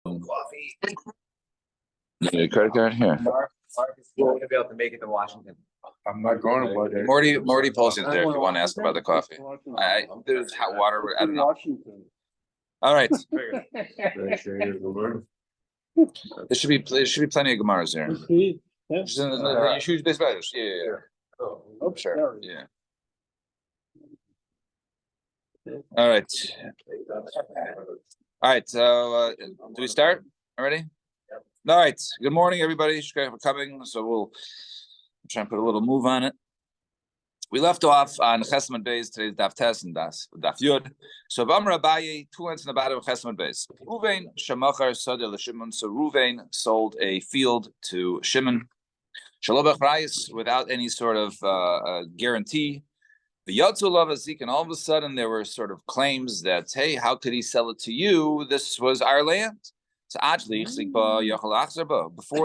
Coffee. Your credit card here. Mark is going to be able to make it to Washington. I'm not going to Washington. Morty posted there if you want to ask about the coffee. There's hot water. I don't know. Washington. All right. There There should be plenty of Gemaras there. Just in the huge base values. Yeah. Oh, Sure. Yeah. All right. All right. So do we start already? All right. Good morning, everybody. Thank you for coming. So we'll try and put a little move on it. We left off on Chesed Beis. Today's Daf Tes and Daf Yud. So V'amar Abaye, 2 lines in the bottom of Chesed Beis. Ruvain shemachar sada l'Shimon. So Ruvain sold a field to Shimon. Shelo b'chrayis, without any sort of guarantee. The Yatzu Lav Azik, and all of a sudden there were sort of claims that, hey, how could he sell it to you? This was our land. So before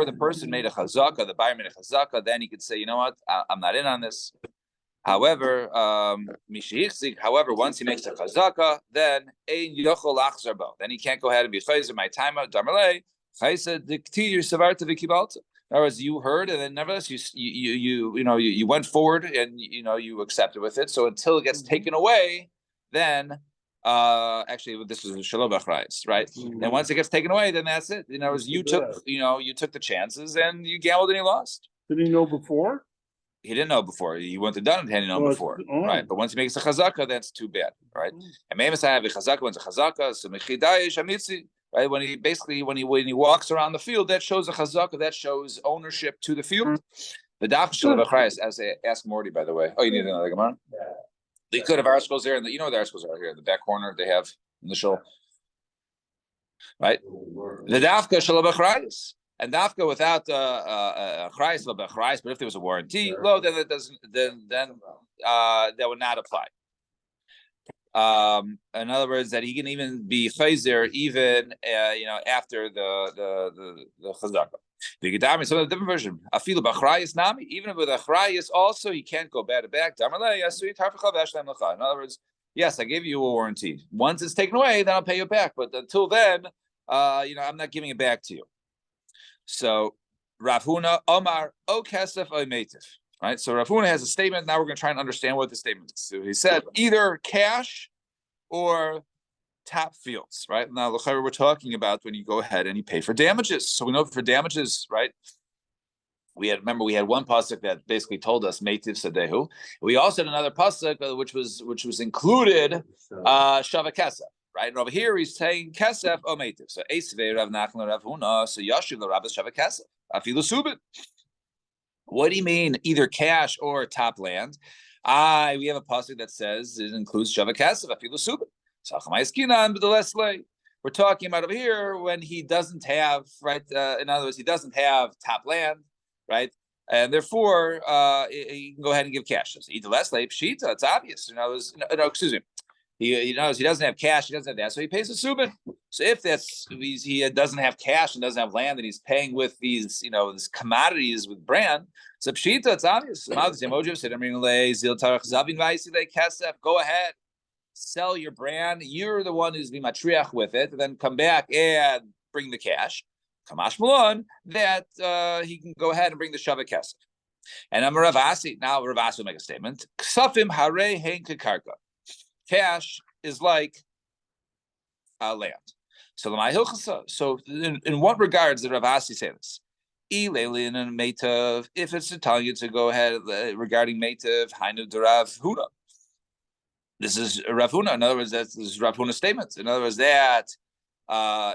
the person made a chazaka, the buyer made a chazaka, then he could say, you know what, I'm not in on this. However, once he makes a chazaka, then he can't go ahead and be chayzer my time out. In other words, you heard, and then nevertheless you went forward and you accepted with it. So until it gets taken away, then actually this was Shelo b'chrayis, right? And once it gets taken away, then that's it. You took the chances and you gambled and you lost. Did he know before? He didn't know before. He wouldn't have done it had he known before, right? But once he makes a chazaka, that's too bad, right? And maybe I have a chazaka. Once a chazaka, so mechidayish amitzi, right? When he walks around the field, that shows a chazaka. That shows ownership to the field. The daf shel b'chrayis, as I asked Morty, by the way. Oh, you need another gemara? They could have articles there, and the articles are here in the back corner. They have in the show, right? The dafka shel b'chrayis. And dafka without a chrayis, but if there was a warranty, then that doesn't. Then that would not apply. In other words, that he can even be chayzer even after the chazaka. Some of the different version. Afilu b'chrayis nami, even with a chrayis also, you can't go bad or back. In other words, yes, I gave you a warranty. Once it's taken away, then I'll pay you back. But until then, I'm not giving it back to you. So Rav Huna Omar O Kesef O Meitiv. Right. So Rav Huna has a statement. Now we're going to try and understand what the statement is. So he said either cash or tap fields. Right. Now we're talking about when you go ahead and you pay for damages. So we know for damages, right? We had one pasuk that basically told us Meitiv Sadehu. We also had another pasuk which was included Shava Kesef. Right, and over here he's saying kesef o meitiv. So Eisvei Rav Nachman Rav Huna. So Yashiv l'Rabbis Shava Kesef afilu subit. What do you mean? Either cash or top land? We have a pasuk that says it includes Shava Kesef afilu subit. So we're talking about over here when he doesn't have in other words, he doesn't have top land, right? And therefore, he can go ahead and give cash. So either less like pshita, it's obvious. Excuse me. He knows he doesn't have cash, he doesn't have that, so he pays a subin. So if he doesn't have cash and doesn't have land, and he's paying with these commodities with brand, so pshita, it's obvious. Go ahead, sell your brand. You're the one who's matriach with it, and then come back and bring the cash. Kamash Malon, that he can go ahead and bring the Shava Kesef. And I'm Rav Asi. Now Rav Asi will make a statement. Ksafim harei hein kekarka. Cash is like land. So in what regards did Rav Asi say this? If it's telling you to go ahead regarding Meitav, Hainu de Rav Huna. This is Rav Huna. In other words, this is Rav Huna's statement. In other words, that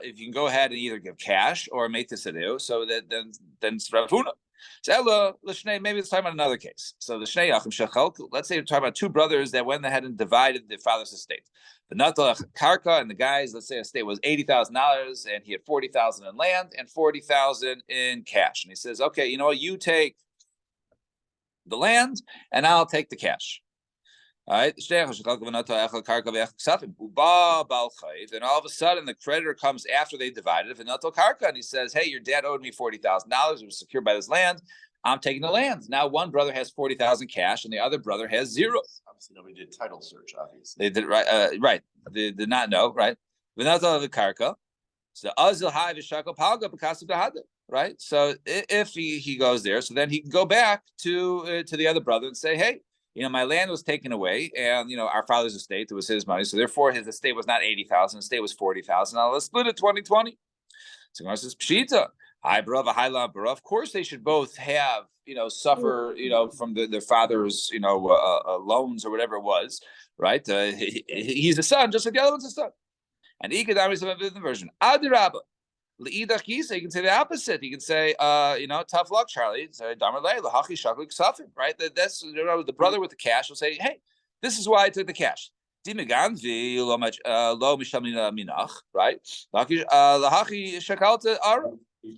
if you can go ahead and either give cash or Meitav Sadeo, so that then it's Rav Huna. So maybe it's talking about another case. So the Shnei Achim Shechalk, let's say we're talking about two brothers that went ahead and divided their father's estate. The Natal Karka and the guys, let's say estate was $80,000 and he had $40,000 in land and $40,000 in cash. And he says, okay, you know what, you take the land and I'll take the cash. All right. Then all of a sudden the creditor comes after they divided it, and he says, hey, your dad owed me $40,000. It was secured by this land. I'm taking the land. Now one brother has $40,000 cash and the other brother has zero. Obviously nobody did title search, obviously. They did right. Right. They did not know, right? So Azil Hai Vishakal Palga B'Kasib Dahada. Right. So if he goes there, so then he can go back to the other brother and say, hey, my land was taken away, and our father's estate, it was his money, so therefore his estate was not 80,000, his estate was 40,000. Now let's split it 20-20. So Gemara says Pshita. Hi, Barav, hi, La, Barav. Of course, they should both have, suffer, from their father's, loans or whatever it was, right? He's a son, just like the other one's a son. And Ikadam is the version. Adirabba. Le'idach Gisa, you can say the opposite. You can say, tough luck, Charlie. Say, right? That's the brother with the cash will say, hey, this is why I took the cash. Right?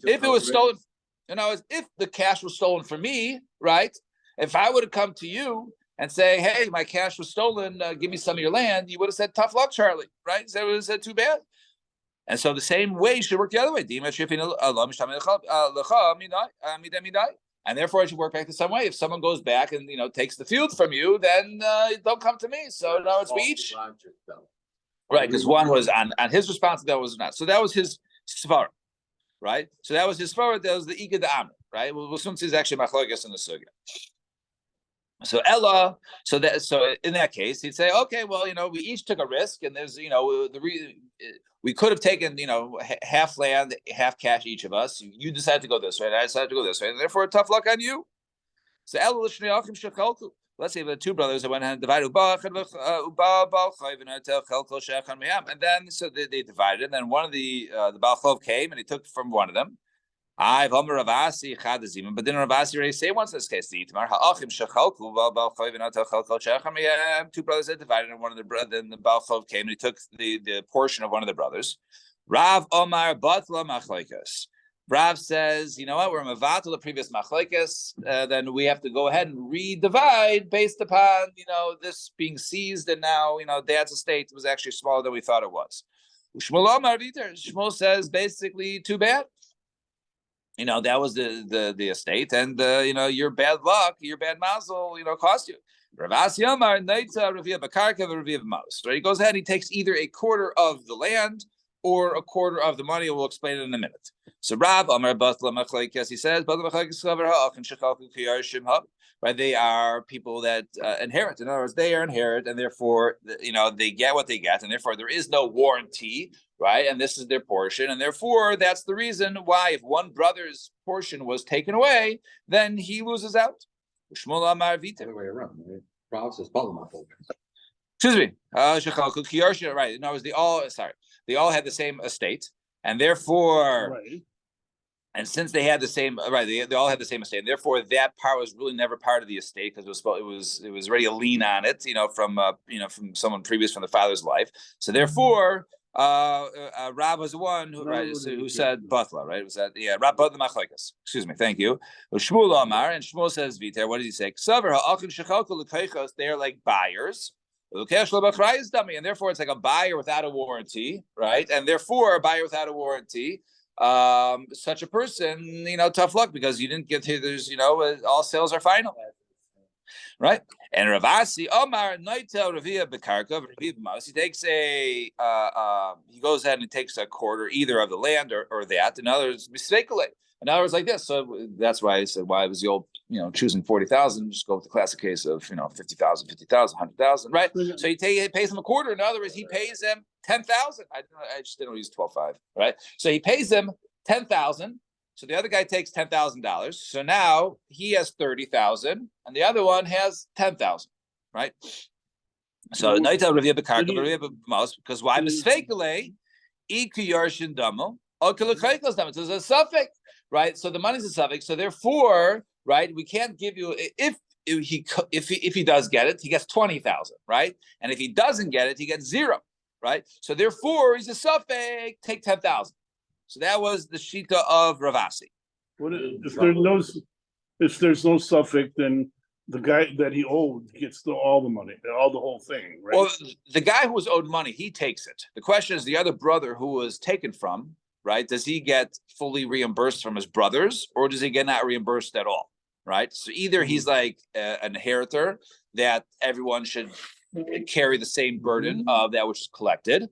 If it was stolen, if the cash was stolen from me, right? If I would have come to you and say, hey, my cash was stolen, give me some of your land, you would have said, tough luck, Charlie, right? So it would have said, too bad. And so the same way should work the other way. And therefore, it should work back the same way. If someone goes back and takes the field from you, then don't come to me. So now it's we each, right? Because one was on his response, that was not. So that was his svara, right? So that was his svara. That was the Iga de Amr, right? Well, soon is actually machlokas in the sugya. So Ella, so in that case, he'd say, okay, well, we each took a risk, and there's, we could have taken, half land, half cash, each of us. You decided to go this way, and I decided to go this way, and therefore, tough luck on you. So Ella, let's say the two brothers that went ahead and divided, and then so they divided, and then one of the Baal Chov came and he took from one of them. But then Ravasi already say once in this case, two brothers had divided, and one of the brothers, the Baal Chov came and he took the portion of one of the brothers. Rav Omar Batla Machlaikas. Rav says, you know what, we're mavatal the previous machlaikas, then we have to go ahead and redivide based upon this being seized, and now dad's estate was actually smaller than we thought it was. Shmuel says basically too bad. That was the estate, and your bad luck, your bad mazel, cost you. Ravasi Amar Naita Ravia Bakarka Ravia Maus. Right? He goes ahead and he takes either a quarter of the land or a quarter of the money. We'll explain it in a minute. So Rav Amar Batla Machlaikas, he says, Batla Machlaikas Chaver Ha'achin Shechalku Kiyarshim Hab. Right? They are people that inherit. In other words, they are inherit, and therefore, they get what they get, and therefore there is no warranty. Right, and this is their portion, and therefore that's the reason why if one brother's portion was taken away, then he loses out. Shmuel Amar Vita. Other way around. Rav says Balam. Excuse me. Right. No, they all had the same estate, and therefore, Right. and since they had the same, right, they all had the same estate, and therefore that part was really never part of the estate because it was already a lien on it, from someone previous from the father's life. So therefore. Rab was the one who said Batla, right? Was that Rab Batla Machlaikas? Excuse me, thank you. Shmuel Amar, and Shmuel says Viter. What did he say? Ksaver ha'achin shechalku l'keichos. They are like buyers. And therefore it's like a buyer without a warranty, right? And therefore a buyer without a warranty. Such a person, tough luck because you didn't get here. There's, all sales are final. Right, and Ravasi Omar Noitel Ravia Bekarka. He takes he goes ahead and he takes a quarter either of the land or that. In other words, mistakenly. In other words, like this. So that's why I said why was the old choosing 40,000. Just go with the classic case of 50,000, 50,000, 100,000. Right. So he pays him a quarter. In other words, he pays them 10,000. I just didn't use 12.5. Right. So he pays them 10,000. So the other guy takes $10,000. So now he has 30,000, and the other one has 10,000, right? So because why misfakele ikuyarshin damo okelekayos damo? There's a suffix, right? So the money's a suffix. So therefore, right, we can't give you if he does get it, he gets 20,000, right? And if he doesn't get it, he gets 0, right? So therefore, he's a suffix. Take 10,000. So that was the shita of Ravasi. If there's no suffix, then the guy that he owed gets all the money, the whole thing, right? Well, the guy who was owed money, he takes it. The question is the other brother who was taken from, right? Does he get fully reimbursed from his brothers, or does he get not reimbursed at all, right? So either he's like an inheritor that everyone should carry the same burden of that which is collected,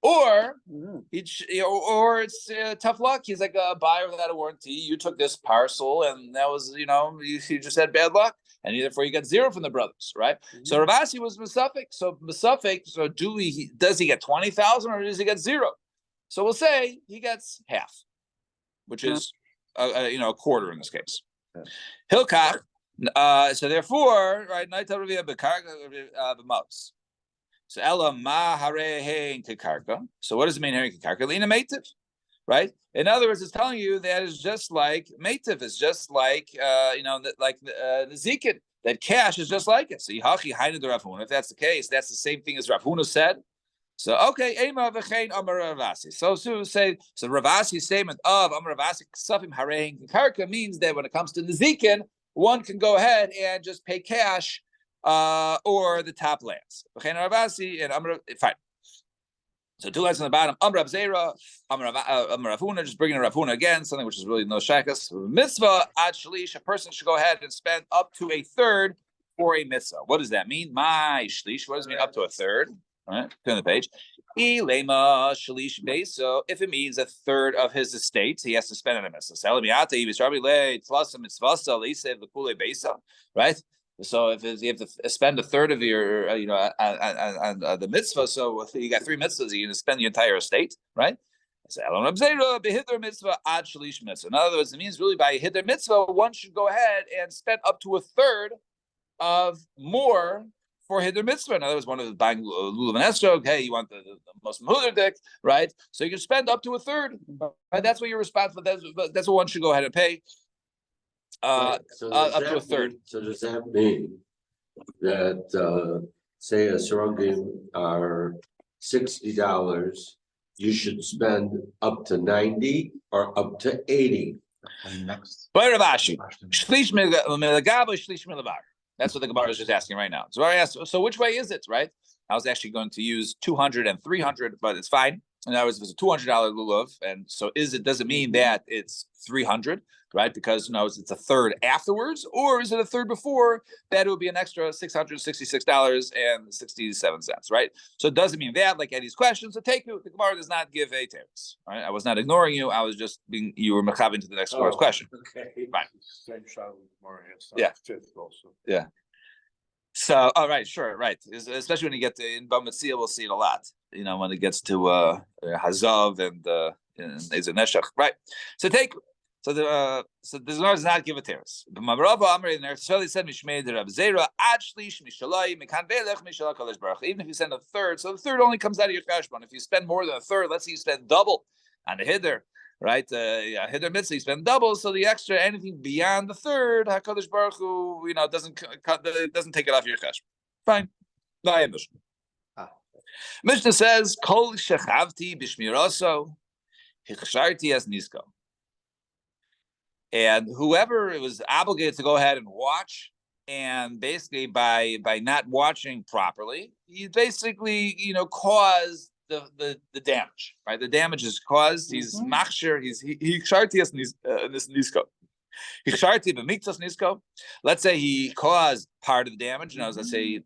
Or Yeah. or it's tough luck. He's like a buyer without a warranty. You took this parcel, and that was, you just had bad luck, and therefore you got zero from the brothers, right? So Rav Asi was Mesafik. So Mesafik. So does he get 20,000 or does he get zero? So we'll say he gets half, which is a quarter in this case. Hilkach. So therefore, right? So Ella ma harehein kikarka. So what does it mean herein kikarka? Lina meitiv, right? In other words, it's telling you that it's just like meitiv. It's just like the zikin. That cash is just like it. So yihachi hainu de Rav Huna. If that's the case, that's the same thing as Rav Huna said. So okay, ema v'chein amar Ravasi. So Ravasi's statement of amar Ravasi ksafim harehein kikarka means that when it comes to the zikin, one can go ahead and just pay cash. Or the top lands. Fine. So two lines on the bottom. Rav Zera, Rav Huna, just bringing Rav Huna again, something which is really no shakas. Mitzvah ad shlish, a person should go ahead and spend up to a third for a mitzvah. What does that mean? My shlish. What does it mean up to a third? All right, turn the page. Ilema shlish base. So if it means a third of his estate, he has to spend on a mitzvah. Right? So if you have to spend a third of your, on the mitzvah, so you got 3 mitzvahs, you're going to spend the entire estate, right? In other words, it means really by hiddur mitzvah, one should go ahead and spend up to a third of more for hiddur mitzvah. In other words, one of the buying lulav and estrog, hey, you want the most mahudar dick, right? So you can spend up to a third. Right? That's what you're responsible. That's what one should go ahead and pay. Up to a third. So does that mean that say a surrogate are $60, you should spend up to 90 or up to 80? Next. That's what the Gemara is just asking right now. So I asked, so which way is it, right? I was actually going to use 200 and 300, but it's fine. And that was a $200 lulav, and so does it mean that it's 300, right? Because it's a third afterwards, or is it a third before that? It would be an extra $666.67, right? So it doesn't mean that, like Eddie's question. So the Gemara does not give a teretz, right? I was not ignoring you. I was just you were machaving to the next question. Okay. Right. Same shot with Gemara answer. Yeah. Fifth also. Yeah. So, all right, sure, right. Especially when you get to in Bamatzia, we'll see it a lot. When it gets to Hazav and Ezoneshach, right? So the Gemara does not give a teres. But Mamarava Amri in Eretz said Mishmei de Rab Zera ad shlish mishalai mekan velech mishalak Kadosh Baruch. Even if you send a third, so the third only comes out of your cheshbon. If you spend more than a third, let's say you spend double on the hiddur. Right, hiddur mitzvah, you spend double, so the extra, anything beyond the third, Hakadosh Baruch Hu, doesn't take it off your cheshbon. Fine, Mishnah says, "Kol shechavti b'shmiraso, hichsharti as nisko." And whoever was obligated to go ahead and watch, and basically by not watching properly, he basically caused the damage, right? The damage is caused. He's machshir. He shartias nisko. He sharti b'miktas nisko. Let's say he caused part of the damage, and let's say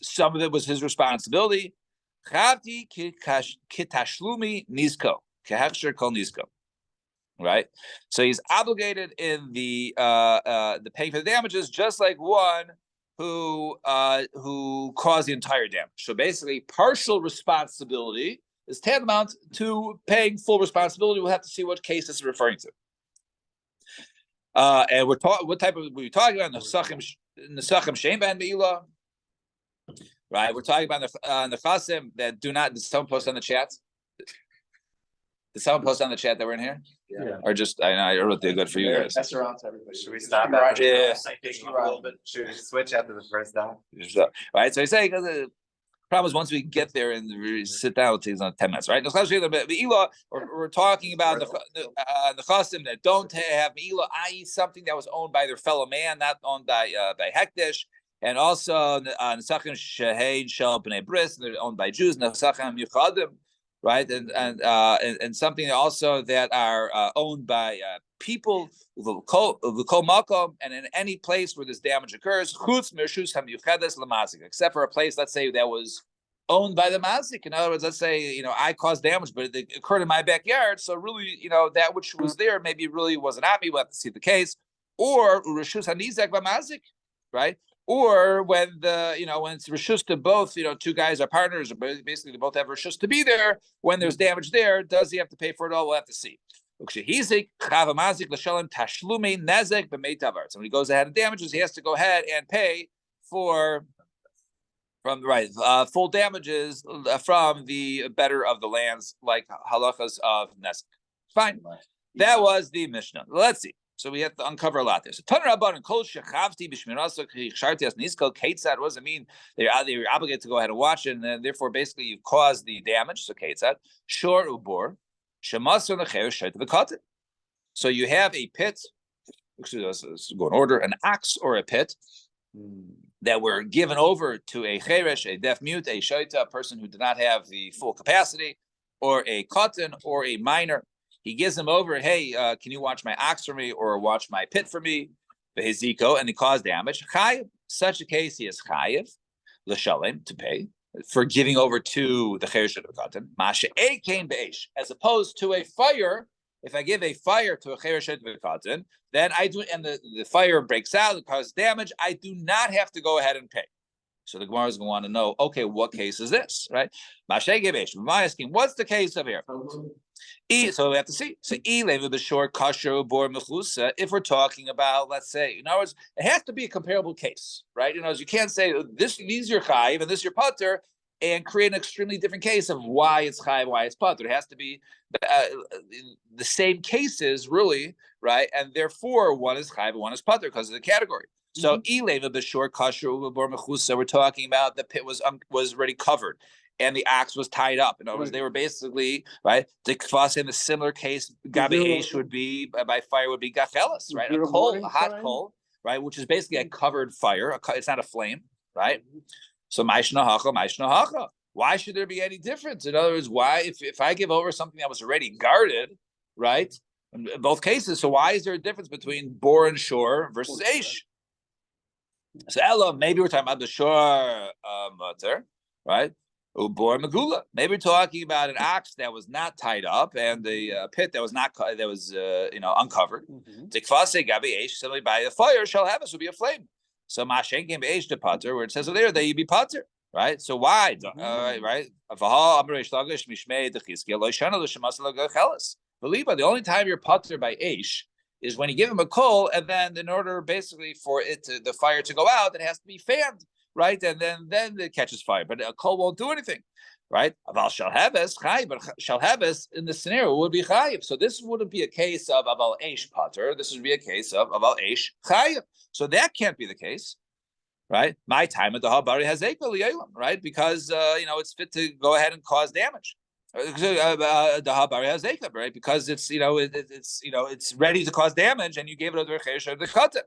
some of it was his responsibility. Chavti kitashlumi nisko kehechsher kol nisko. Right, so he's obligated in the paying for the damages, just like one who caused the entire damage. So basically, partial responsibility is tantamount to paying full responsibility. We'll have to see what case this is referring to. And what type of we're talking about? Nesachim shein ben meila, right? We're talking about the chasim that do not. Did someone post on the chat? Did someone post on the chat that we're in here? Yeah. Or just I wrote the good for you guys. That's around to everybody. Should we stop after Yeah. a little bit? Should we switch after the first down? All right, so he's saying the problem is once we get there and we sit down, it takes 10 minutes, right? We're talking about the chasim that don't have meila, i.e., something that was owned by their fellow man, not owned by hekdesh, and also nesachim sheheid shel bnei bris, they're owned by Jews, nesachim yuchadim. Right, and something also that are owned by people, and in any place where this damage occurs, except for a place, let's say that was owned by the mazik. In other words, let's say, I caused damage, but it occurred in my backyard. So really, that which was there maybe really wasn't at me. We'll have to see the case. Or Rishus Hanizak Bamazik, right? Or when when it's Rishus to both, two guys are partners, basically they both have Rishus to be there. When there's damage there, does he have to pay for it all? We'll have to see. So when he goes ahead and damages, he has to go ahead and pay full damages from the better of the lands, like halachas of nezek. Fine, that was the Mishnah. Let's see. So we have to uncover a lot there. So Taner Rabban and Kol Shechavti B'Shmirasa Sharti As Niskal Keitzad. What does it mean? They're obligated to go ahead and watch it, and then therefore basically you've caused the damage. So Keitzad Shor Ubor Shemasar Lecher Shait V'Katan. So you have a pit. Let's go in order. An ox or a pit that were given over to a cheresh, a deaf mute, a shaita, a person who did not have the full capacity, or a katan, or a minor. He gives them over, hey, can you watch my ox for me, or watch my pit for me? Beheziko, and he caused damage. Chayiv. Such a case, he is chayiv, l'shalem, to pay, for giving over to the cheresh of the katan. Mashe ekein be'esh, as opposed to a fire. If I give a fire to a cheresh of the katan, then I do, and the fire breaks out, it causes damage, I do not have to go ahead and pay. So the Gemara is going to want to know, okay, what case is this, right? Mashe gebesh. We're asking, what's the case of here? So we have to see. So if we're talking about, let's say, in other words, it has to be a comparable case, right? In other words, you can't say these are your chayiv and this is your pater, and create an extremely different case of why it's chayiv, why it's pater. It has to be the same cases, really, right? And therefore, one is chayiv and one is pater because of the category. So we're talking about the pit was already covered and the ox was tied up. In other words, they were basically, right, the kfas in the similar case, gabi eish would be, by fire would be gachelis, right? A coal, a hot coal, right, which is basically a covered fire. It's not a flame, right? So maishna hacha. Why should there be any difference? In other words, why, if I give over something that was already guarded, right, in both cases, so why is there a difference between bor and shore versus eish? So Ella, maybe we're talking about the shore mutter, right? Ubor megula. Maybe we're talking about an ox that was not tied up and the pit that was uncovered. Tikfase gabi eish, somebody by the fire shall have us will be a flame. So mashen came eish to pater, where it says over there that you be pater, right? So why? Right? Believe the only time you're pater by eish is when you give him a coal, and then in order basically for the fire to go out, it has to be fanned, right? And then it catches fire, but a coal won't do anything, right? Aval shalheves chayiv, but shalheves in the scenario would be chayiv. So this wouldn't be a case of aval eish pater. This would be a case of aval eish chayiv. So that can't be the case, right? My time at the habari has ekel, right? Because it's fit to go ahead and cause damage. The habari has ekab, right? Because it's it's ready to cause damage, and you gave it over the katan.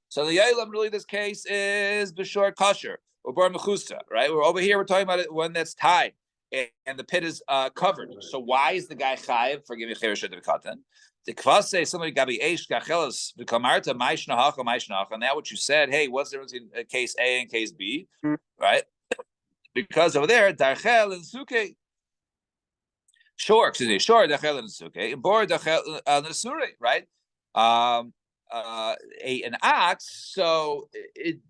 So the yalam really this case is b'shor kasher or bar mechusa, right? We're over here. We're talking about one that's tied and the pit is covered. So why is the guy chayiv for giving cheresh the katan? The kvas say somebody gabi eish gachelas v'kamarta ma'ishna hacha, and that what you said. Hey, what's the difference in case A and case B, right? Because over there darchel and suke. Sure, dachel and suke, bor dachel nesure, right? An ox, so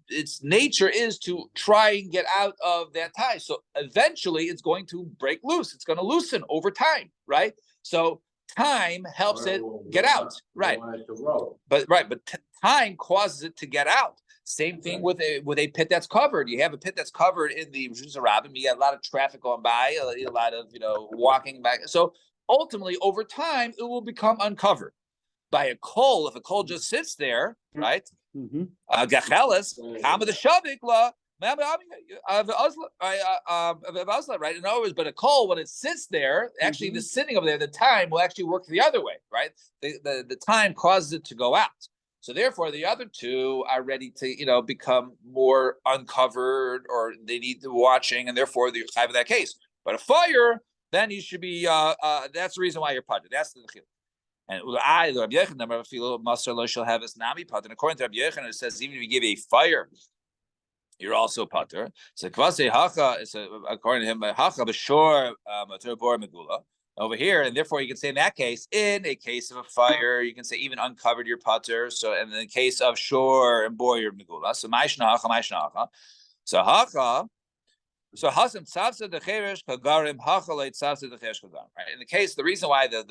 its nature is to try and get out of that tie. So eventually, it's going to break loose. It's going to loosen over time, right? So time helps it get out, right? But time causes it to get out. Same thing with a pit that's covered. You have a pit that's covered in the Rishus Rabbim. You got a lot of traffic going by, a lot of walking back. So ultimately, over time, it will become uncovered by a coal. If a coal just sits there, right? Gachelis, Hamad Shavikla, right? In other words, but a coal when it sits there, actually the sitting over there, the time will actually work the other way, right? The time causes it to go out. So therefore, the other two are ready to, become more uncovered, or they need the watching, and therefore they're type of that case. But a fire, then you should be. That's the reason why you're putter. That's the chil. And Rabbi Yechon never feel master lo shall have his nami putter. And according to Rabbi Yechon, it says even if you give a fire you're also pater. So kvase hacha is according to him hacha b'shor matur bor megula over here, and therefore you can say in that case, in a case of a fire, you can say even uncovered your pater. So in the case of shor and bor your megula. So ma'ishna hacha. So hacha. So hasam tzavsa the cheresh kagarim hachalei tzavsa the cheresh kagarim. Right. In the case, the reason why the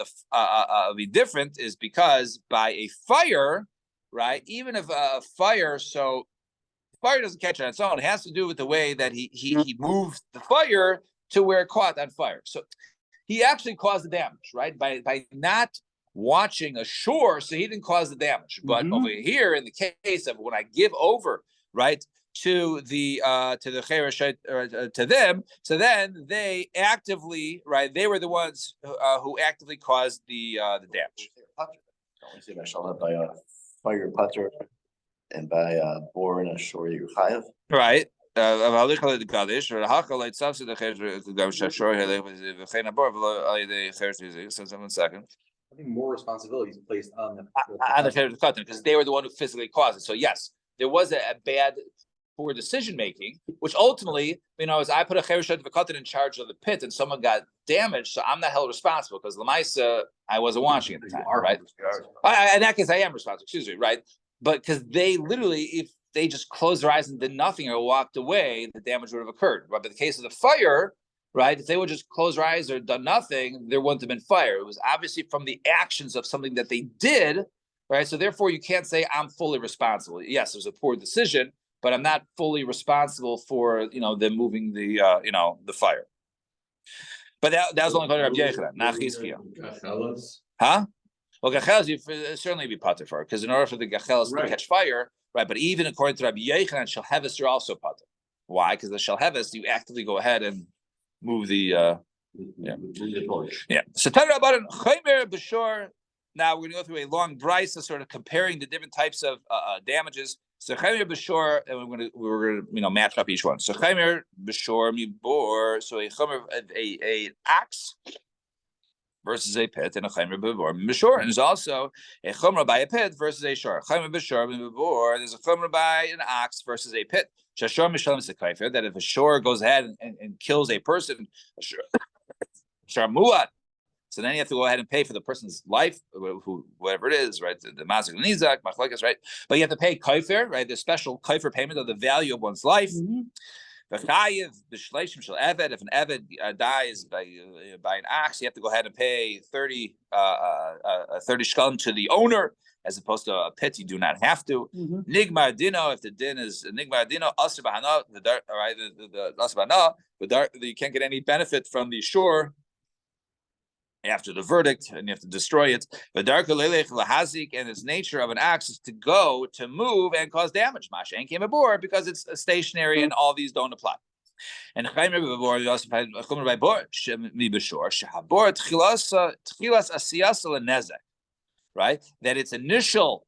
be different is because by a fire, right? Even if a fire, so fire doesn't catch on its own. It has to do with the way that he moved the fire to where it caught on fire. So he actually caused the damage, right? By not watching a shore, so he didn't cause the damage. But over here, in the case of when I give over, right, to the cheresh to them, so then they actively, right, they were the ones who actively caused the damage. By a fire putter and by a bore in a shore you chayav. Right. Second. I think more responsibility is placed on the Because they were the one who physically caused it. So yes, there was a bad poor decision making, which ultimately, as I put a chereshet v'katan in charge of the pit and someone got damaged, so I'm not held responsible because Lamaisa, I wasn't watching at the time, right? In that case, I am responsible. Excuse me, right? But because they literally, if they just closed their eyes and did nothing or walked away, the damage would have occurred. Right? But in the case of the fire, right, if they would just close their eyes or done nothing, there wouldn't have been fire. It was obviously from the actions of something that they did, right? So therefore, you can't say I'm fully responsible. Yes, there's a poor decision, but I'm not fully responsible for them moving the the fire. But that was only called Rabbi Yechanan, not Chizkiah. Huh? Well, gachelas you certainly be pater for, because in order for the gachelas to catch fire, right? But even according to Rabbi Yechanan, shalheves you're also pater. Why? Because the shalheves you actively go ahead and move the So tell about it. Chaymer b'shor. Now we're going to go through a long brisa, sort of comparing the different types of damages. So chaymer b'shor, and we're gonna match up each one. So chaymer b'shor mibor. So a chaymer a axe versus a pit, and a chaymer b'bor b'shor. And there's also a chumrah by a pit versus a shor. Chaymer b'shor b'bor. There's a chumrah by an ox versus a pit. Shashor mishalem sekayfer. That if a shor goes ahead and kills a person, shor muad. So then you have to go ahead and pay for the person's life, whatever it is, right? The mazik nizak, machlekes, right? But you have to pay kaifer, right? The special kaifer payment of the value of one's life. If an eved dies by an ox, you have to go ahead and pay 30 shkalim to the owner, as opposed to a pit. You do not have to. Nigmar dino, if the din is nigmar dino, asr b'hana, the asr b'hana, you can't get any benefit from the shore after the verdict, and you have to destroy it. But and its nature of an axe is to move and cause damage. Masha ain't came aboard because it's stationary, and all these don't apply. And we also find by bor right, that its initial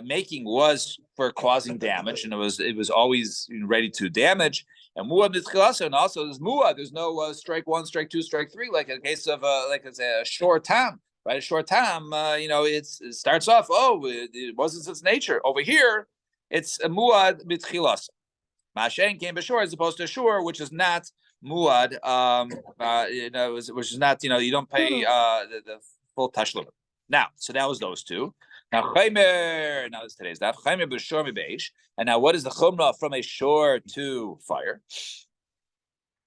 making was for causing damage, and it was always ready to damage. And muad mitzchilasa, and also there's muad. There's no strike one, strike two, strike three, like in the case of like it's a short time, right? A short time, it starts off. It wasn't its nature. Over here, it's a muad mitzchilasa. Mashen came b'shor as opposed to shor, which is not muad. Which is not you don't pay the full tashlum. Now, so that was those two. Now, chaymer. Now, this is today's daf. Chaymer b'shor mibeish. And now, what is the chumrah from a shor to fire?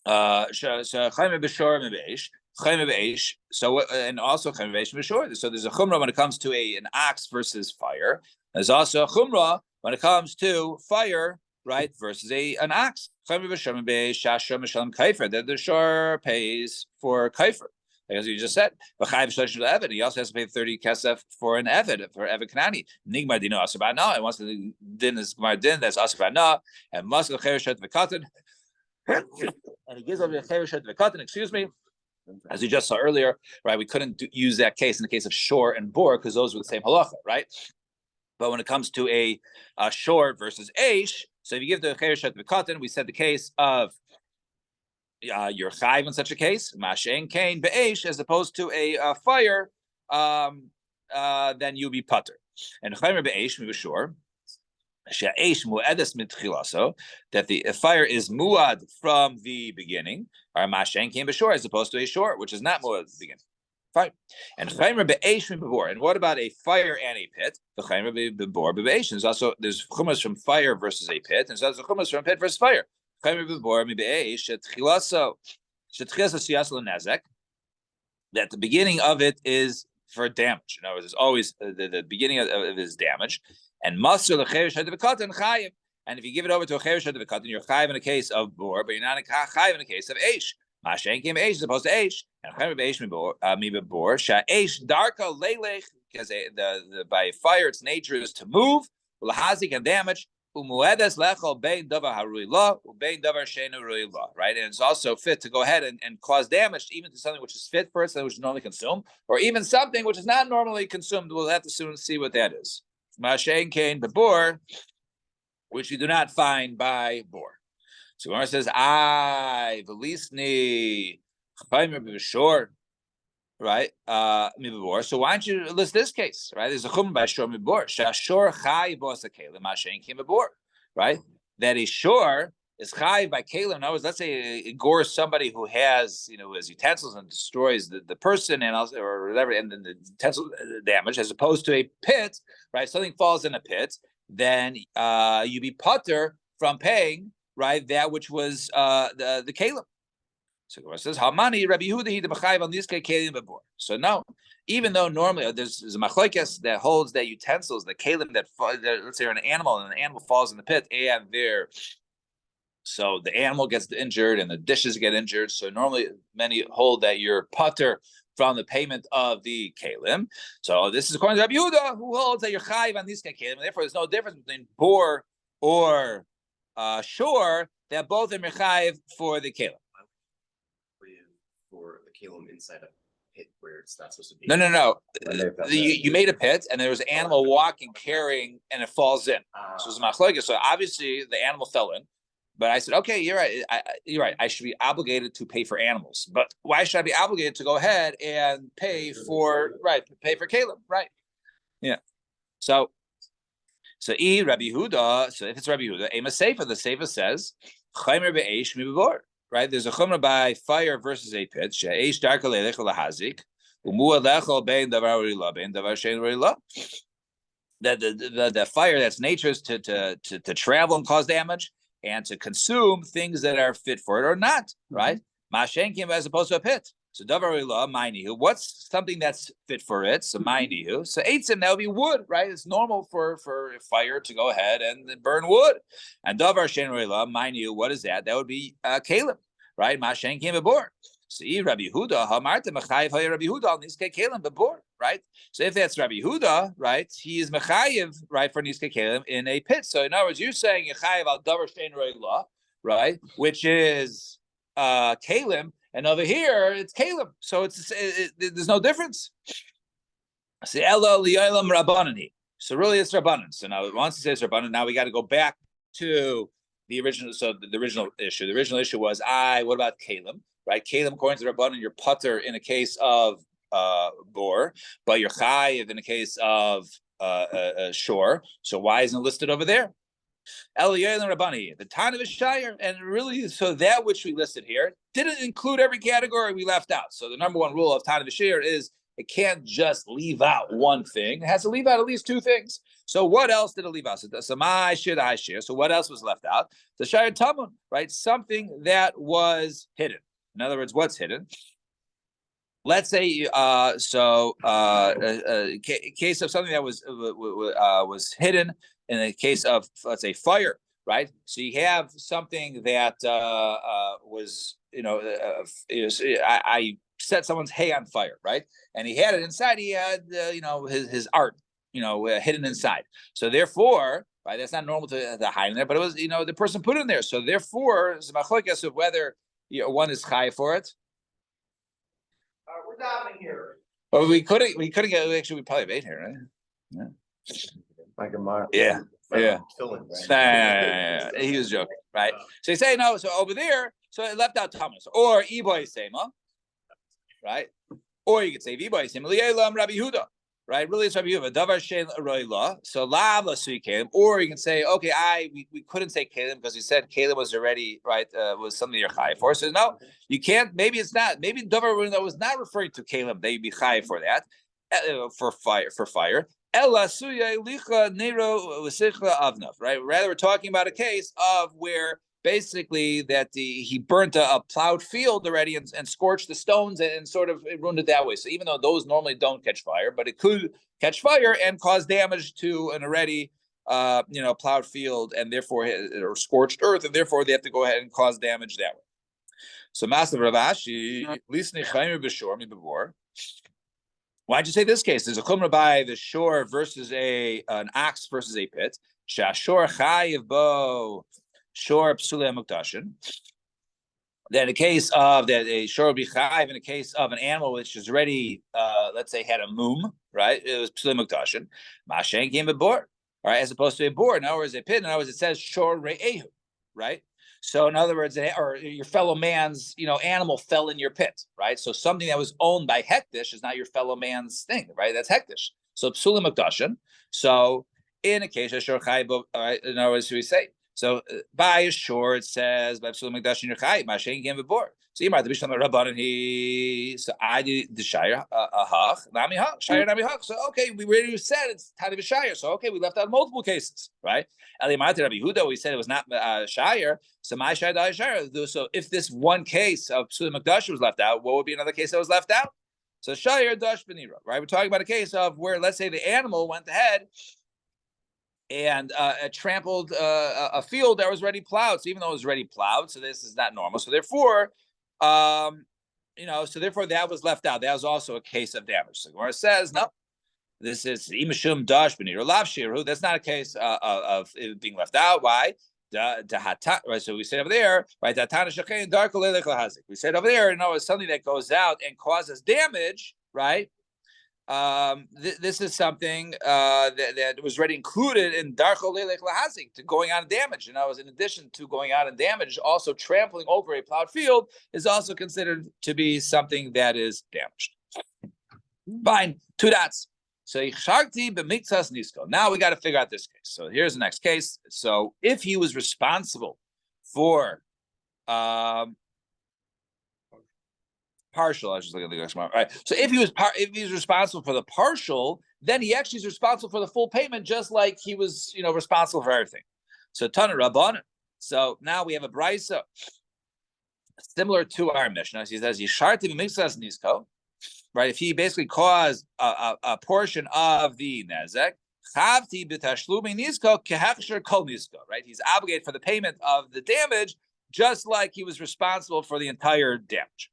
Chaymer b'shor mibeish. Chaymer b'eish. So, and also chaymer b'eish b'shor. So, there's a chumrah when it comes to an ox versus fire. There's also a chumrah when it comes to fire, right, versus an ox. Chaymer b'shor mibeish. Shashor mishalem kaifer. That the shor pays for kaifer. As you just said, he also has to pay 30 kesef for an eved, for eved kanani. Nigmar dino asabana, and once the din is gmar din, that's asabana, and muscle chereshet v'katan, and he gives over the chereshet v'katan. Excuse me, as you just saw earlier, right? We couldn't use that case in the case of shor and bor because those were the same halacha, right? But when it comes to a shor versus aish, so if you give the chereshet v'katan, we said the case of you're chayv in such a case, mashen kain be'esh, as opposed to a fire, then you'll be putter. And chaymer be'esh, we were sure. that the fire is muad from the beginning, or mashen came before, as opposed to a shore, which is not muad at the beginning. Fine. And what about a fire and a pit? There's also there's chumas from fire versus a pit, and so there's chumas from pit versus fire. That the beginning of it is for damage. In other words, it's always the beginning of it is damage. And and if you give it over to a cheresh hadivakatan, you're chayiv in a case of bor, but you're not chayiv in a case of eish. Mashen came eish as opposed to eish, and chayiv eish mibor sha eish darka leilech, because the by fire its nature is to move, lahazik and damage. Umuedes lechol bein davar harui la, ubein davar sheinu harui la. Right, and it's also fit to go ahead and cause damage even to something which is fit for it, something which is normally consumed, or even something which is not normally consumed. We'll have to soon see what that is. Mashen came bebor, which you do not find by bor. So Gemara says, "I velisni chaymer b'shor." Right, mibor. So why don't you list this case? Right, there's a chum by shor mibor. Shashor chay bos akelim. Mashen came bebor. Right, that a shor is chay by kelim. In other words, let's say it gores somebody who has who has utensils and destroys the person and also or whatever, and then the utensil damage, as opposed to a pit. Right, something falls in a pit, then you be putter from paying that which was the kelim. So it says, "Hamani Rabbi Yehuda he the mechayiv on this kelim before." So no, even though normally there's a machlokes that holds that utensils, the kelim that let's say are an animal and the animal falls in the pit and so the animal gets injured and the dishes get injured. So normally many hold that you're putter from the payment of the kelim. So this is according to Rabbi Yehuda, who holds that you're chayiv on this kelim. Therefore, there's no difference between bor or shore, that both are mechayiv for the kelim. For the kelim inside a pit where it's not supposed to be. No. You made a pit, and there was an animal walking, carrying, and it falls in. So it's machlokes. So obviously the animal fell in. But I said, okay, you're right. You're right. I should be obligated to pay for animals. But why should I be obligated to go ahead and pay for kelim? Right. Yeah. So Rabbi Yehuda. So if it's Rabbi Yehuda, Ema Seifa, the Seifa says, Chaymer be'eish mibor. Right, there's a chumrah by fire versus a pit. She'eish darka leilech lahazik, umua lechol bein davar rila bein davar shein rila. That the fire that's nature is to travel and cause damage and to consume things that are fit for it or not. Right, mashenkim as opposed to a pit. So davar rila ma'inihu. What's something that's fit for it? So ma'inihu. So eitzim, that would be wood. Right, it's normal for fire to go ahead and burn wood. And davar shein rila ma'inihu. What is that? That would be kelim. Right, Mashen came bebor. See, Rabbi Yehuda, Hamarta Mechayiv Hay Rabbi Yehuda on Niske Kelim bebor. Right, so if that's Rabbi Yehuda, right, he is Mechayiv, right, for Niske Kelim in a pit. So in other words, you're saying Yechayiv al Davar Shein Reila, right, which is Kelim, and over here it's Kelim. So there's no difference. See, Ella Liyalam Rabbanani. So really, it's Rabbanan. So now once it says Rabbanan, now we got to go back to the original. So the original issue was what about kelim? Right, kelim according to the Rabbanan, you're putter in a case of bor, but you're chayiv in a case of shore. So why isn't it listed over there? Eliyah and Rabbani, the time of his shire, and really, so that which we listed here didn't include every category we left out. So the number one rule of time of his shire is it can't just leave out one thing; it has to leave out at least two things. So what else did it leave out? So my shir, I share. So what else was left out? The shire tamun, right? Something that was hidden. In other words, what's hidden? Let's say, a case of something that was hidden in the case of, let's say, fire, right? So you have something that was, I set someone's hay on fire, right? And he had it inside. He had, his art, hidden inside. So therefore, right, that's not normal to hide in there, but it was, the person put it in there. So therefore, it's a machlokes of whether one is chai for it. We're diving here. Well, we couldn't get. Actually, we probably made here, right? Yeah. Like a mark. Yeah. Yeah. Filling, Nah, he was joking, right? So you say no. So over there, so it left out Thomas or Iboy Sema, right? Or you could say Iboy Sema Li'elam Rabbi Yehuda. right? Really, it's Rabbi Yehuda. Davar shein roila. So lav lasui kalim, or you can say, okay, we couldn't say kalim because we said kalim was already right, was something you're chai for. So no, you can't. Maybe it's not. Maybe davar that was not referring to kalim. They be chai for that, for fire. Ella suya licha nero v'sichla avnav. Right. Rather, we're talking about a case of where basically that he burnt a plowed field already and scorched the stones and sort of ruined it that way. So even though those normally don't catch fire, but it could catch fire and cause damage to an already plowed field and therefore or scorched earth, and therefore they have to go ahead and cause damage that way. So Masav Ravashi, why'd you say this case? There's a chumrah by the shore versus an ox versus a pit. Shashor chayiv bo shor psulei mukdashin. Then in the case of that, a shor be chayiv in the case of an animal which is already, let's say, had a mum, right? It was psulei mukdashin. Mashen came a boar, right? As opposed to a boar. In other words, a pit. In other words, it says shor re'ehu, right? So in other words, or your fellow man's, animal fell in your pit, right? So something that was owned by hektish is not your fellow man's thing, right? That's hektish. So psulei mukdashin. So in a case of shor chayiv, all right. In other words, we say. So by a shore, it says by psulei mukdashin your chayiv. Mashen came before. So you might be some rabbanon he. So I do the shire hach nami hach shire nami hach. So okay, we already said it's tani b'shire. So okay, we left out multiple cases, right? Eliyahu Rabbi Yehuda, we said it was not shire. So my shire die shire. So if this one case of psulei mukdashin was left out, what would be another case that was left out? So shire dash benira, right? We're talking about a case of where, let's say, the animal went ahead and trampled a field that was already plowed. So even though it was already plowed, so this is not normal. So therefore, that was left out. That was also a case of damage. So Gemara says, no, this is imashum dash benir or lav shiru. That's not a case of it being left out. Why? Right. So we said over there, right? We said over there, it's something that goes out and causes damage, right? This is something that was already included in darko lelech lahazik, to going on damage. And in addition to going on and damage, also trampling over a plowed field is also considered to be something that is damaged. Fine, 2 dots. So nisko. Now we got to figure out this case. So here's the next case. So if he was responsible for partial, I was just looking at the next one. All right. So if he's responsible for the partial, then he actually is responsible for the full payment, just like he was, responsible for everything. So Tana Rabban. So now we have a brisa similar to our Mishnah. He says Yisharti b'miksas nisko. Right, if he basically caused a portion of the nezek, chavti b'tashlumi nisko kehechsher kol nisko. Right, he's obligated for the payment of the damage, just like he was responsible for the entire damage.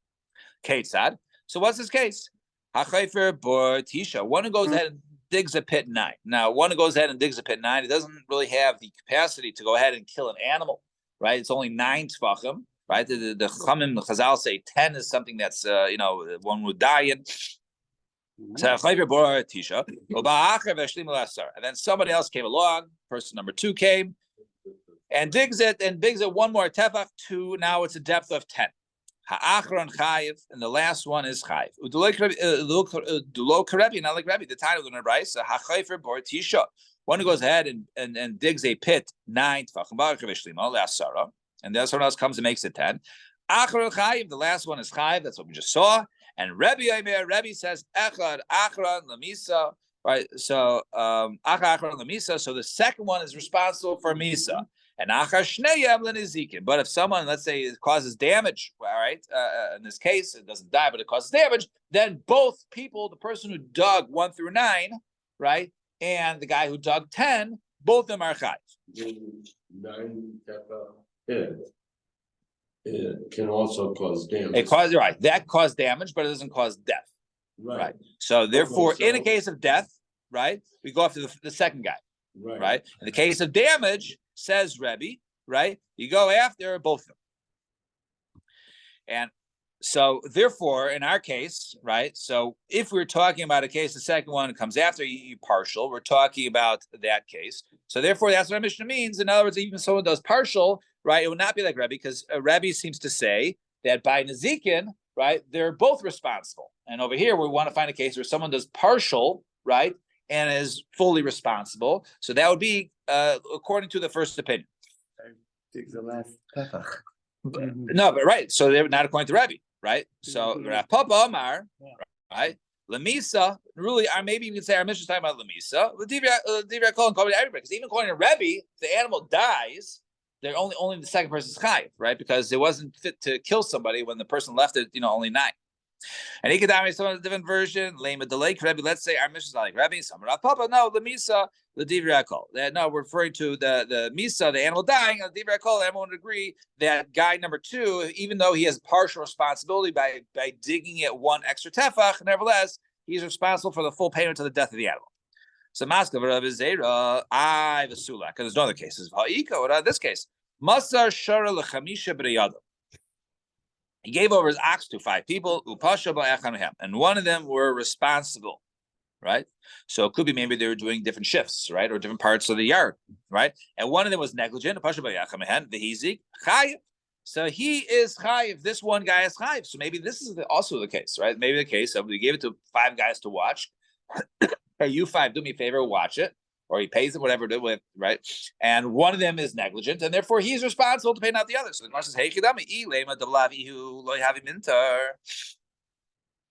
Ketzad. So what's his case? Hachayfer bor tisha. One who goes ahead and digs a pit 9. Now, one who goes ahead and digs a pit 9, it doesn't really have the capacity to go ahead and kill an animal. Right, it's only 9 tefachim. Right, the Chamim Chazal say 10 is something that's one would die in. So and then somebody else came along. Person number 2 came and digs it one more tefach 2. Now it's a depth of 10. Ha'achron chayiv, and the last one is chayiv. Dulo karebi, not like Rebbe. The title of the Bryce, ha'chayfer bor tisha. One who goes ahead and digs a pit 9 tefachim. And then someone else comes and makes it 10. Achron chayiv, the last one is chayiv. That's what we just saw. And Rebbe says echad achron lamisa. Right. So achron lamisa. So the second one is responsible for misa. And achar shneyem lenizikin. But if someone, let's say, it causes damage, all right, in this case it doesn't die, but it causes damage, then both people, the person who dug 1 through 9, right, and the guy who dug 10, both of them are chayiv. 9 it can also cause damage. That caused damage, but it doesn't cause death. Right. So therefore, in a case of death, right, we go after the second guy. Right. In the case of damage, says Rebbe, right, you go after both of them. And so therefore, in our case, right, so if we're talking about a case, the second one comes after you partial, we're talking about that case. So therefore, that's what our Mishnah means. In other words, even if someone does partial, right, it would not be like Rebbe, because Rebbe seems to say that by Nezikin, right, they're both responsible. And over here, we want to find a case where someone does partial, right, and is fully responsible. So that would be according to the first opinion. Take the last pepper. No, but right. So they're not according to Rebbe, right? So Rav Papa Amar, right? Lamisa, really, or maybe you can say our mission is talking about Lamisa. Everybody, because even according to Rebbe, if the animal dies, they're only the second person's chayiv, right? Because it wasn't fit to kill somebody when the person left it, only 9. And he could have some different version. Lema delay Rebbe. Let's say our mission is not like Rebbe. Some Rav Papa. No, the Misa, the Divrei Kol. No, we're referring to the Misa, the animal dying. The Divrei Kol. Everyone would agree that guy number 2, even though he has partial responsibility by digging it 1 extra tefach, nevertheless he's responsible for the full payment to the death of the animal. So Maska Rav Zera, I Vasula, because there's no other cases. Ha'ika, this case, Masar Shara Lechamisha B'Riyada. He gave over his ox to 5 people, and one of them were responsible, right? So it could be maybe they were doing different shifts, right, or different parts of the yard, right? And one of them was negligent. So he is chayiv. This one guy is chayiv. So maybe this is also the case, right? Maybe the case of we gave it to 5 guys to watch. Hey, you 5, do me a favor, watch it. Or he pays them whatever to do with, right? And one of them is negligent, and therefore he's responsible to pay out the other. So the Gemara says, "Hey,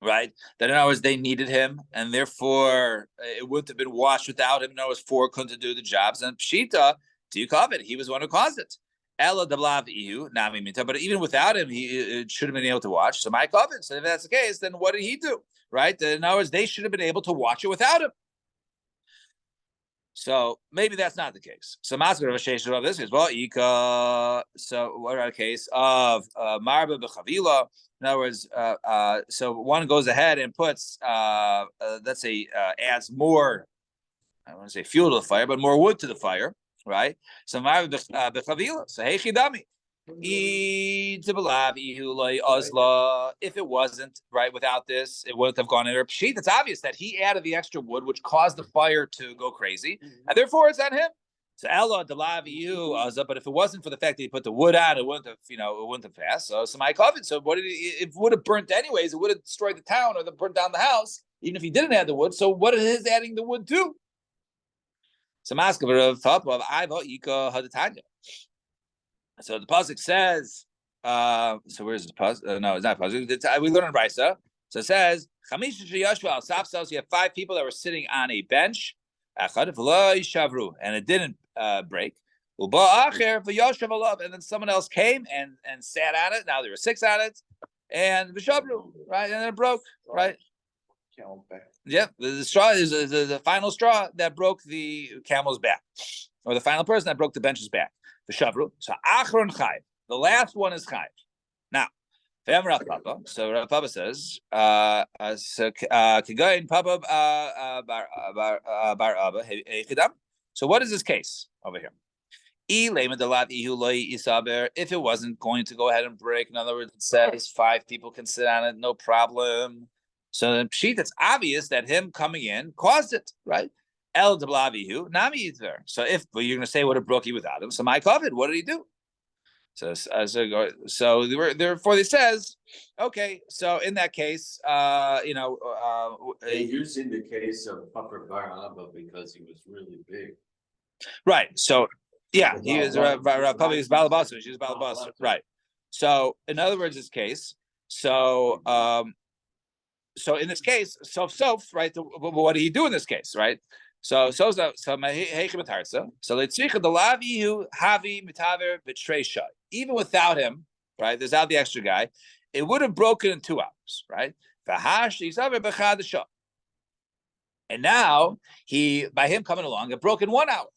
right? That in other words, they needed him, and therefore it wouldn't have been washed without him. In other words, 4 couldn't do the jobs. And Pshita, do you cover it? He was the one who caused it. But even without him, he should have been able to watch. So my covenant. So if that's the case, then what did he do? Right? In other words, they should have been able to watch it without him. So maybe that's not the case. So Masker of this is so what about a case of Marba B'Chavila? In other words, so one goes ahead and puts let's say adds more, I want to say fuel to the fire, but more wood to the fire, right? So Marba B'Chavila. So hey Chidami. If it wasn't right without this, it wouldn't have gone in there. It's obvious that he added the extra wood, which caused the fire to go crazy, and therefore it's on him. So Ella Delaviu, but if it wasn't for the fact that he put the wood on, it wouldn't have passed. So my covenant. So what did it would have burnt anyways? It would have destroyed the town or burnt down the house, even if he didn't add the wood. So what is his adding the wood to? So Maskav of Iva Ika Hadatanya. So the pasuk says, so where's the pasuk? No, it's not pasuk. We learn in Brisa. So it says, you have 5 people that were sitting on a bench, and it didn't break. And then someone else came and sat on it. Now there were 6 on it, and right, and then it broke, right? Yeah, the straw is the final straw that broke the camel's back, or the final person that broke the bench's back. The shavru. So achron chayv. The last one is chayv. Now, Rav Papa. So Rav Papa says, kigayin Papa bar Abba hechidam. So what is this case over here? If it wasn't going to go ahead and break, in other words, it says 5 people can sit on it, no problem. So then pshit, it's obvious that him coming in caused it, right? El Dablavihu, Nami Yitver. So if you're going to say what a brookie without him, so my covenant, what did he do? So therefore, it says, okay. So in that case, They're using the case of Papa Bar Abba because he was really big. Right. So yeah, he was probably his Balabasa. She was Balabasa. Right. So in other words, this case. So so in this case, right. What did he do in this case? Right. So let's see the lavihu havi mitaver b'treisha. Even without him, right? There's out the extra guy. It would have broken in 2 hours, right? And now by him coming along, it broke in 1 hour,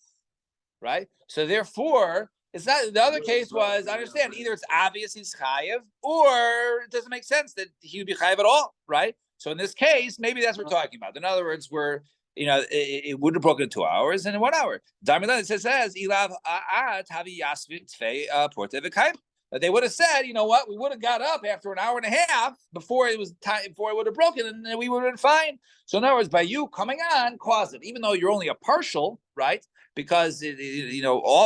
right? So therefore, it's not. The other case was, I understand, either it's obvious he's chayiv, or it doesn't make sense that he would be chayiv at all, right? So in this case, maybe that's what we're talking about. In other words, it would have broken in 2 hours and in 1 hour. It says they would have said, you know what, we would have got up after an hour and a half before it was time, before it would have broken, and then we would have been fine. So in other words, by you coming on caused it, even though you're only a partial, right? Because we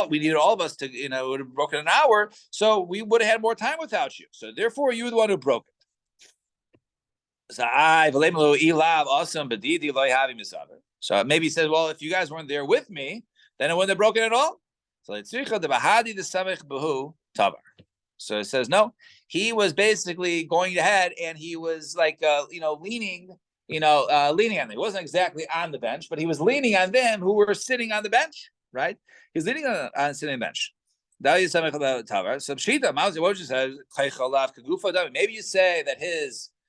needed all of us to, it would have broken an hour, so we would have had more time without you. So therefore, you were the one who broke it. So maybe he says, well, if you guys weren't there with me, then it wouldn't have broken at all. So it says no. He was basically going ahead and he was like leaning leaning on them. He wasn't exactly on the bench, but he was leaning on them who were sitting on the bench, right? He's leaning on sitting on the bench. Maybe you say that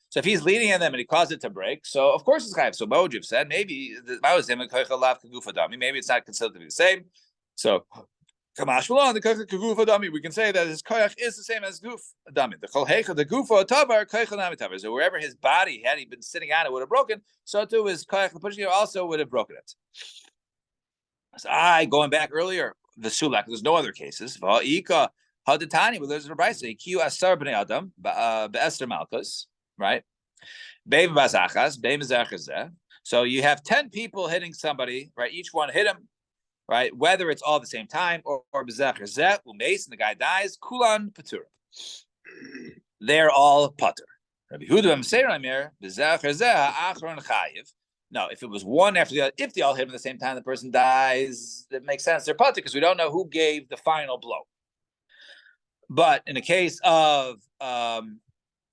so if he's leaning on them and he caused it to break, so of course it's chayav. So Mojiv said maybe maybe it's not considered to be the same. So we can say that his koyach is the same as guf adami. The gufa tavar koyach tavar. So wherever his body had he been sitting on it would have broken, so too his koyach pushing it also would have broken it. So going back earlier, the sulak. There's no other cases. Va'ika hadatani. Well, there's a brayso. Ikiu asar bnei adam be'ester malchus. Right? So you have 10 people hitting somebody. Right? Each one hit him. Right, whether it's all at the same time or b'zecher zeh umeis and the guy dies, kulan patura. They're all patur. Rabbi Yehuda b'Meseir Amir b'zecher zeh ha'achron chayiv. No, if it was one after the other, if they all hit him at the same time, the person dies. That makes sense. They're patur because we don't know who gave the final blow. But in the case of but in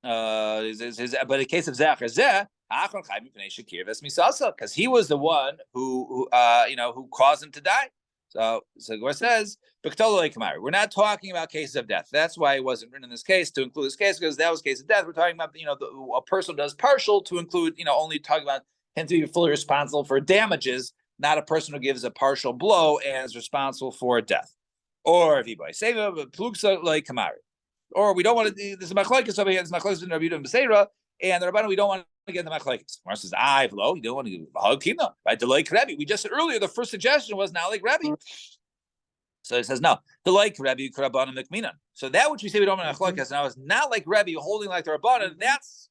the case of zecher zeh. Because he was the one who caused him to die. So Gemara says, we're not talking about cases of death. That's why it wasn't written in this case to include this case, because that was a case of death. We're talking about a person does partial to include only talking about him to be fully responsible for damages, not a person who gives a partial blow and is responsible for death. Or if he buys save plugsa like kamari. Or we don't want to. This is machlokes over here. This is machlokes in Rabbi Yehuda and Beseira, and the Rabbanan we don't want to get the machlokes. Mar says, "Lo, you don't want to give halakina, right? The like Rabbi. We just said earlier the first suggestion was not like Rabbi." So it says no, the like Rabbi Rabbanan Mikminan. So that which we say we don't want machlokes now is not like Rabbi holding like the Rabbanan. That's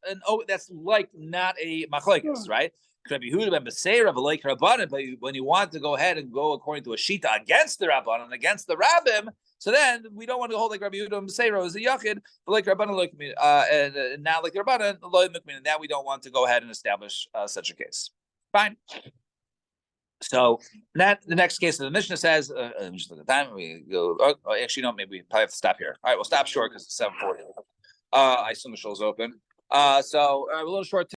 like not a machlokes, right? Rabbi Yehuda and Beseira like Rabbanan, but when you want to go ahead and go according to a shita against the Rabbanan, against the Rabbim. So then we don't want to hold like Rabbi Yehuda and Beseira as a yachid, but like Rabbanan and not like the Rabbanan and that we don't want to go ahead and establish such a case. Fine. So that the next case of the Mishnah says, let me just look at the time. We go. Actually, no. Maybe we probably have to stop here. All right, we'll stop short because it's 7:40. I assume the show's open. So a little short.